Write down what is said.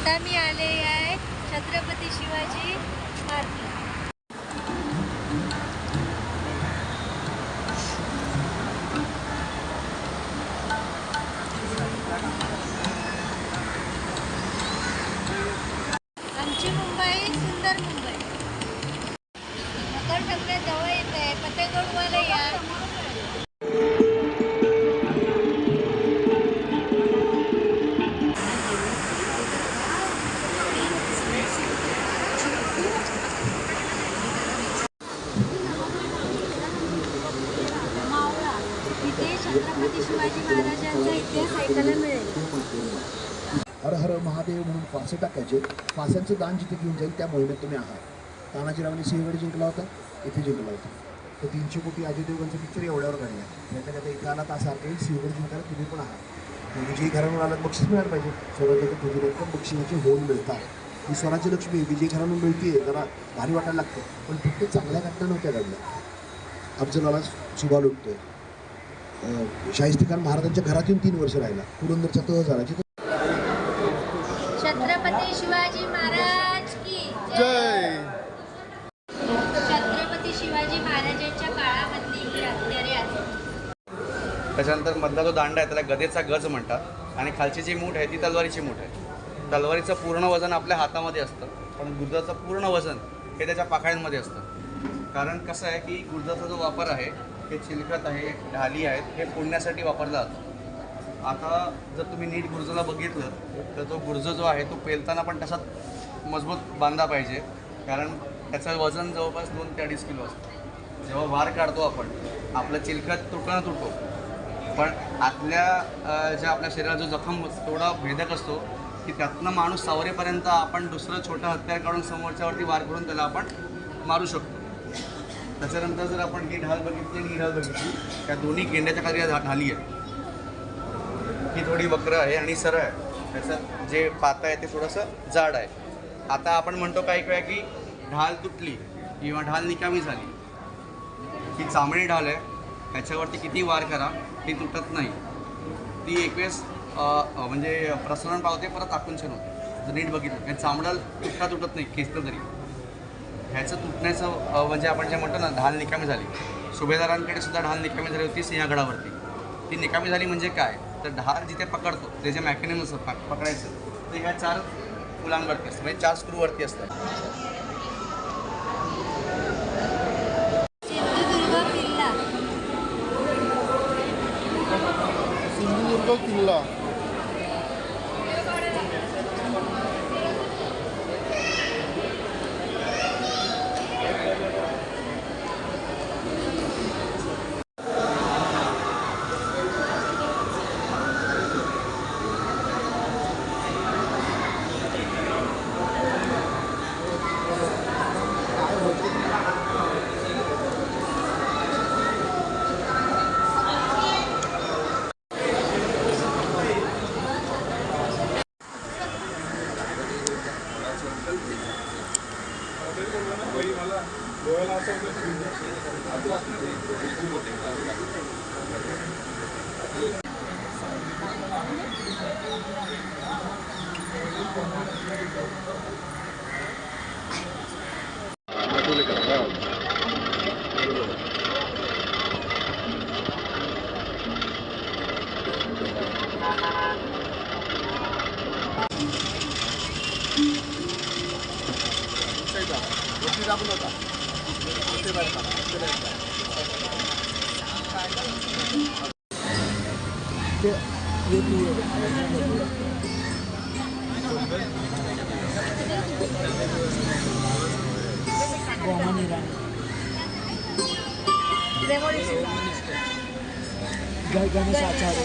आता मी आले आहे छत्रपती शिवाजी पार्कला. आमची मुंबई सुंदर मुंबई. मकर संक्रांत जवळ येत आहे, पतंग उडवायला या. इथे छत्रपती शिवाजी महाराजांचा इतिहास ऐकायला मिळेल. हर हर महादेव म्हणून फासे टाकायचे. फास्यांचं दान जिथे घेऊन जाईल त्या मोहिमेत तुम्ही आहात. तानाजीरावांनी सिंहगड जिंकला होता, इथे जिंकला होता. तर 300 कोटी अजय देवगणचा पिक्चर एवढ्यावर काढला. त्याच्या आता इथे आला तासारखा येईल. सिंहगड जिंकायला तुम्ही पण आहात. विजयी घराणून आलात बक्षीस मिळायला पाहिजे. स्वराज्याच्या पूजेला बक्षिसाचे होऊन मिळतात. ही स्वराज्य लक्ष्मी विजयी घराणून मिळते, जरा भारी वाटायला लागतं. पण फक्त चांगल्या घटना नव्हत्या घडल्या. अफजलाला सुभा लुटतोय. शाहिस्ते खान महाराजांच्या घरात येऊन 3 वर्ष राहिला. पुरंदरचा तह झाला. छत्रपती शिवाजी महाराज की जय. छत्रपती शिवाजी महाराजांच्या काळामधली ही हत्यारे आहेत. त्याच्यानंतर मधला जो दांडा आहे त्याला गदेचा गज म्हणतात आणि खालची जी मूठ आहे ती तलवारीची मूठ आहे. तलवारीचं पूर्ण वजन आपल्या हातामध्ये असतं, पण गुर्जाचं पूर्ण वजन हे त्याच्या पाकळ्यांमध्ये असतं. कारण कसं आहे की गुर्जाचा जो वापर आहे हे चिलखत आहे, ढाली आहेत, हे फोडण्यासाठी वापरला जातो. आता जर तुम्ही नीट गुर्जाला बघितलं तर तो गुर्ज जो आहे तो पेलताना पण तसाच मजबूत बांधला पाहिजे, कारण त्याचं वजन जवळपास 2 ते 2.5 किलो असतं. जेव्हा वार काढतो आपण आपलं चिलखत तुटणं तुटतो, पण आतल्या ज्या आपल्या शरीरात जो जखम थोडा भेदक असतो की त्यातनं माणूस सावरेपर्यंत आपण दुसरं छोटं हत्यार काढून समोरच्यावरती वार करून त्याला आपण मारू शकतो. त्याच्यानंतर जर आपण ही ढाल बघितली आणि ही ढाल बघितली, त्या दोन्ही गेंड्याच्या खाली ढाली आहे. ही थोडी वक्र आहे आणि सरळ आहे. त्याचं जे पाता आहे ते थोडंसं जाड आहे. आता आपण म्हणतो काही वेळा की ढाल तुटली किंवा ढाल निकामी झाली. ही चांबडी ढाल आहे, ह्याच्यावरती किती वार करा ती तुटत नाही. ती एक वेळेस म्हणजे प्रसरण पावते, परत आकुंचन होते. जर नीट बघितलं हे चांबडा तुटत नाही, खेचतं तरी. ह्याचं तुटण्याचं म्हणजे आपण जे म्हणतो ना ढाल निकामी झाली. सुभेदारांकडे सुद्धा ढाल निकामी झाली होती सिंहगडावरती. ती निकामी झाली म्हणजे काय तर ढाल जिथे पकडतो ते जे मॅकॅनिझम असतं पकडायचं ते ह्या 4 फुलांवरती असतं, म्हणजे 4 स्क्रूवरती असतात. सिंधुदुर्ग किल्ला. सिंधुदुर्ग किल्ला. जय गणेश आचार्य.